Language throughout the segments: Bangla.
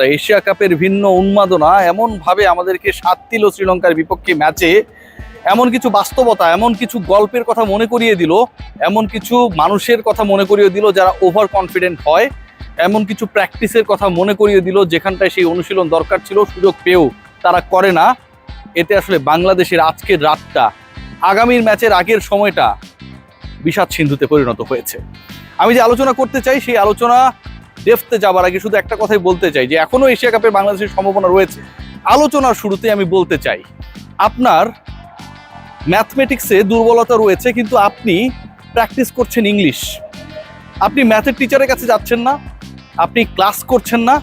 বাস্তবতা, এশিয়া কাপের ভিন্ন উন্মাদনা এমনভাবে আমাদেরকে সাথ দিল শ্রীলঙ্কার বিপক্ষে ম্যাচে, এমন কিছু বাস্তবতা, এমন কিছু গল্পের কথা মনে করিয়ে দিল, এমন কিছু মানুষের কথা মনে করিয়ে দিল যারা ওভার কনফিডেন্ট হয়, এমন কিছু প্র্যাকটিসের কথা মনে করিয়ে দিল যেখানটায় সেই অনুশীলন দরকার ছিল, সুযোগ পেয়েও তারা করে না। এতে আসলে বাংলাদেশের আজকের রাতটা, আগামীর ম্যাচের আগের সময়টা বিষাদ সিন্ধুতে পরিণত হয়েছে। আমি যে আলোচনা করতে চাই সেই আলোচনা ডেপথে যাবার আগে শুধু একটা কথাই বলতে চাই যে এখনো এশিয়া কাপে বাংলাদেশের সম্ভাবনা রয়েছে। আলোচনার শুরুতে আমি বলতে চাই, আপনার ম্যাথমেটিক্সে দুর্বলতা রয়েছে কিন্তু আপনি প্র্যাকটিস করছেন ইংলিশ, আপনি ম্যাথের টিচারের কাছে যাচ্ছেন না, আপনি ক্লাস করছেন না,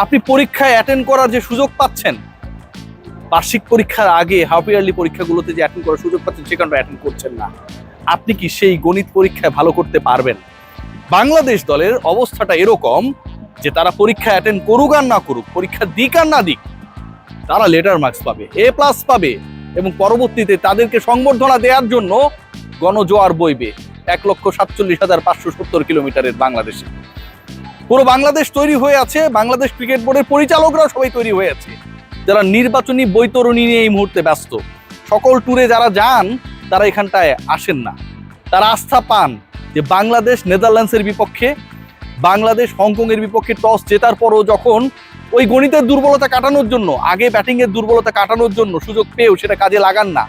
আপনি পরীক্ষায় অ্যাটেন্ড করার যে সুযোগ পাচ্ছেন, বার্ষিক পরীক্ষার আগে হাফ ইয়ারলি পরীক্ষাগুলোতে যে অ্যাটেন্ড করার সুযোগ পাচ্ছেন সেখানটা অ্যাটেন্ড করছেন না। আপনি কি সেই গণিত পরীক্ষায় ভালো করতে পারবেন? বাংলাদেশ দলের অবস্থাটা এরকম যে তারা পরীক্ষা অ্যাটেন্ড করুক আর না করুক, পরীক্ষা দিক আর না দিক, তারা লেটার মার্কস পাবে, A+ পাবে, এবং পরবর্তীতে তাদেরকে সংবর্ধনা দেওয়ার জন্য গণজোয়ার বইবে 1,47,570 কিলোমিটারের বাংলাদেশে। পুরো বাংলাদেশ তৈরি হয়ে আছে, বাংলাদেশ ক্রিকেট বোর্ডের পরিচালকরা সবাই তৈরি হয়ে আছে, যারা নির্বাচনী বৈতরণী নিয়ে এই মুহূর্তে ব্যস্ত। সকল ট্যুরে যারা যান তারা এখানটায় আসেন না, তারা আস্থা পান যে বাংলাদেশ নেদারল্যান্ডসের বিপক্ষে, বাংলাদেশ হংকংয়ের বিপক্ষে টস জেতার পরও যখন ওই গণিতের দুর্বলতা কাটানোর জন্য, আগে ব্যাটিংয়ের দুর্বলতা কাটানোর জন্য সুযোগ পেয়েও সেটা কাজে লাগান না,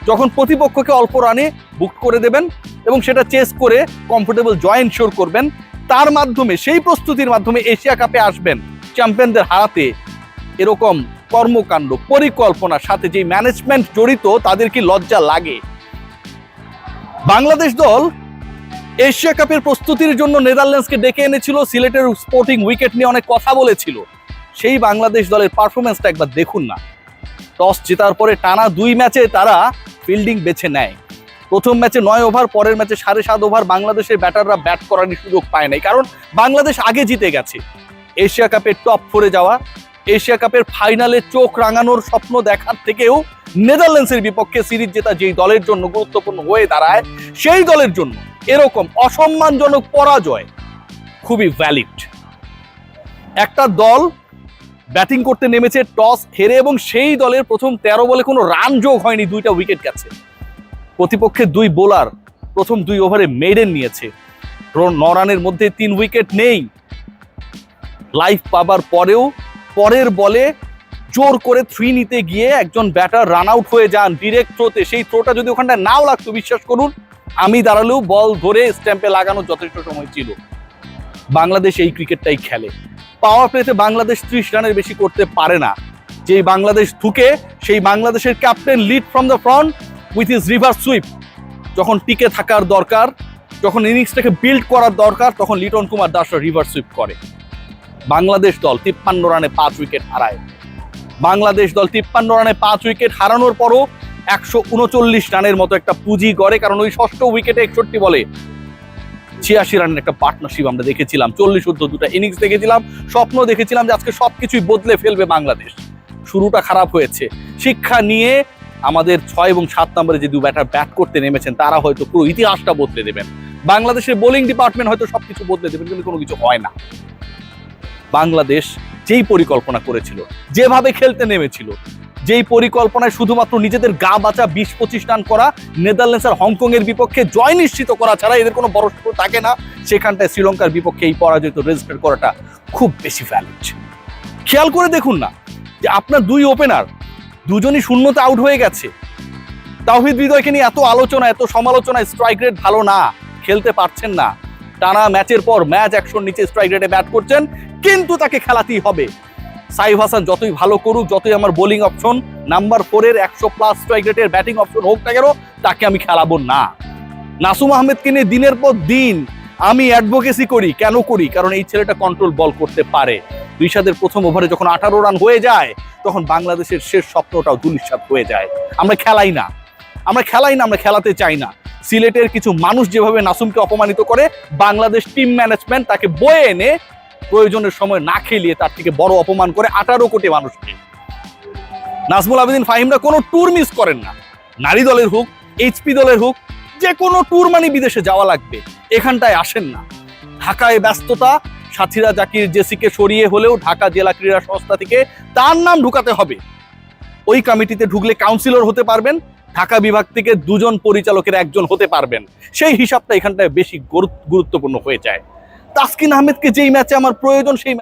যখন প্রতিপক্ষকে অল্প রানে বুক করে দেবেন এবং সেটা চেস করে কমফোর্টেবল জয় এনশিওর করবেন, তার মাধ্যমে সেই প্রস্তুতির মাধ্যমে এশিয়া কাপে আসবেন চ্যাম্পিয়নদের হারাতে, এরকম কর্মকাণ্ড পরিকল্পনার সাথে যে ম্যানেজমেন্ট জড়িত তাদের কি লজ্জা লাগে? বাংলাদেশ দল এশিয়া কাপের প্রস্তুতির জন্য নেদারল্যান্ডসকে ডেকে এনেছিল, সিলেটের স্পোর্টিং উইকেট নিয়ে অনেক কথা বলেছিল। সেই বাংলাদেশ দলের পারফরমেন্সটা একবার দেখুন না। টস জেতার পরে টানা 2 ম্যাচে তারা ফিল্ডিং বেছে নেয়। প্রথম ম্যাচে 9 ওভার, পরের ম্যাচে 7.5 ওভার বাংলাদেশের ব্যাটাররা ব্যাট করার সুযোগ পায় নাই, কারণ বাংলাদেশ আগে জিতে গেছে। এশিয়া কাপের টপ 4-এ যাওয়া, এশিয়া কাপের ফাইনালে চোখ রাঙানোর স্বপ্ন দেখার থেকেও নেদারল্যান্ডসের বিপক্ষে সিরিজ জেতা যেই দলের জন্য গুরুত্বপূর্ণ হয়ে দাঁড়ায়, সেই দলের জন্য এরকম অসম্মানজনক পরাজয় খুবই ভ্যালিড। একটা দল ব্যাটিং করতে নেমেছে টস হেরে, এবং সেই দলের প্রথম 13 বলে কোনো রান যোগ হয়নি, 2টা উইকেট গেছে। প্রতিপক্ষের 2 বোলার প্রথম 2 ওভারে মেডেন নিয়েছে, 9 রানের মধ্যে 3 উইকেট নেই। লাইফ পাবার পরেও পরের বলে জোর করে 3 নিতে গিয়ে একজন ব্যাটার রান আউট হয়ে যান ডিরেক্ট থ্রোতে। সেই থ্রোটা যদি ওখানটা নাও লাগতো, বিশ্বাস করুন আমি দাঁড়ালেও বল ধরে স্ট্যাম্পে লাগানোর যথেষ্ট সময় ছিল। বাংলাদেশ এই ক্রিকেটটাই খেলে। পাওয়ার প্লেতে বাংলাদেশ 30 রানের বেশি করতে পারে না। যেই বাংলাদেশ ঢুকে, সেই বাংলাদেশের captain lead from the front with his reverse sweep. যখন টিকে থাকার দরকার, যখন ইনিংসটাকে বিল্ড করার দরকার, তখন লিটন কুমার দাসরা রিভার্স সুইপ করে। বাংলাদেশ দল 53 রানে 5 উইকেট হারায়। বাংলাদেশ দল 53 রানে 5 উইকেট হারানোর পরও 139 রানের মতো একটা পুঁজি গড়ে, কারণ ওই ষষ্ঠ উইকেটে 61 বলে 86 রানের একটা পার্টনারশিপ আমরা দেখেছিলাম। 40 ঊর্ধ্ব 2টা ইনিংস দেখেছিলাম, স্বপ্ন দেখেছিলাম যে আজকে সবকিছুই বদলে ফেলবে বাংলাদেশ। শুরুটা খারাপ হয়েছে। শিক্ষা নিয়ে আমাদের 6 এবং 7 নম্বরে যে 2 ব্যাটার ব্যাট করতে নেমেছেন তারা হয়তো পুরো ইতিহাসটা বদলে দেবেন। বাংলাদেশের বোলিং ডিপার্টমেন্ট হয়তো সবকিছু বদলে দেবেন, কিন্তু কোনো কিছু হয় না। বাংলাদেশ যেই পরিকল্পনা করেছিল, যেভাবে খেলতে নেমেছিল, যেই পরিকল্পনায় শুধুমাত্র নিজেদের গা বাঁচা 20-25 রান করা, নেদারল্যান্ডস আর হংকং এর বিপক্ষে জয় নিশ্চিত করা ছাড়া এদের কোনো বড় সুযোগ থাকে না, সেখানটায় শ্রীলঙ্কার বিপক্ষে এই পরাজয়টা রেজিস্টার করাটা খুব বেশি ভ্যালিড। খেয়াল করে দেখুন না যে আপনার 2 ওপেনার দুজনই শূন্যতে আউট হয়ে গেছে। তাওহিদ হৃদয়কে নিয়ে এত আলোচনা, এত সমালোচনা, স্ট্রাইক রেট ভালো না, খেলতে পারছেন না, টানা ম্যাচের পর ম্যাচ 100-র নিচে স্ট্রাইক রেটে ব্যাট করছেন, কিন্তু তাকে খেলাতেই হবে। সাইফ হাসান যতই ভালো করুক, যতই আমার বোলিং অপশন নাম্বার 4-এর 100+ স্ট্রাইক রেটের ব্যাটিং অপশন হোক না কেন, তাকে আমি খেলাবো না। নাসুম আহমেদকে নিয়ে দিনের পর দিন আমি অ্যাডভোকেসি করি। কেন করি? কারণ এই ছেলেটা কন্ট্রোল বল করতে পারে। রিশাদের প্রথম ওভারে যখন 18 রান হয়ে যায়, তখন বাংলাদেশের শেষ স্বপ্নটাও ধূলিসাৎ হয়ে যায়। আমরা খেলাই না, আমরা খেলাতে চাই না। সিলেটের কিছু মানুষ যেভাবে নাসুমকে অপমানিত করে, বাংলাদেশ টিম ম্যানেজমেন্ট তাকে বয়ে এনে প্রয়োজনের সময় না খেলিয়ে তার থেকে বড় অপমান করে 18 কোটি মানুষকে। নাজমুল আবেদিন ফাহিমরা কোনো ট্যুর মিস করেন না, নারী দলের হোক, এইচপি দলের হোক, যে কোনো ট্যুর মানে বিদেশে যাওয়া লাগবে, এখানটায় আসেন না। ঢাকায় ব্যস্ততা, সাথীরা জাকির জেসিকে সরিয়ে হলেও ঢাকা জেলা ক্রীড়া সংস্থা থেকে তার নাম ঢুকাতে হবে। ওই কমিটিতে ঢুকলে কাউন্সিলর হতে পারবেন, ঢাকা বিভাগ থেকে 2 জন পরিচালকের 1 জন হতে পারবেন। সেই হিসাবটা এখানটায় বেশি গুরুত্বপূর্ণ হয়ে যায়। তাসকিন আহমেদকে যেই ম্যাচে আমার প্রয়োজন সেই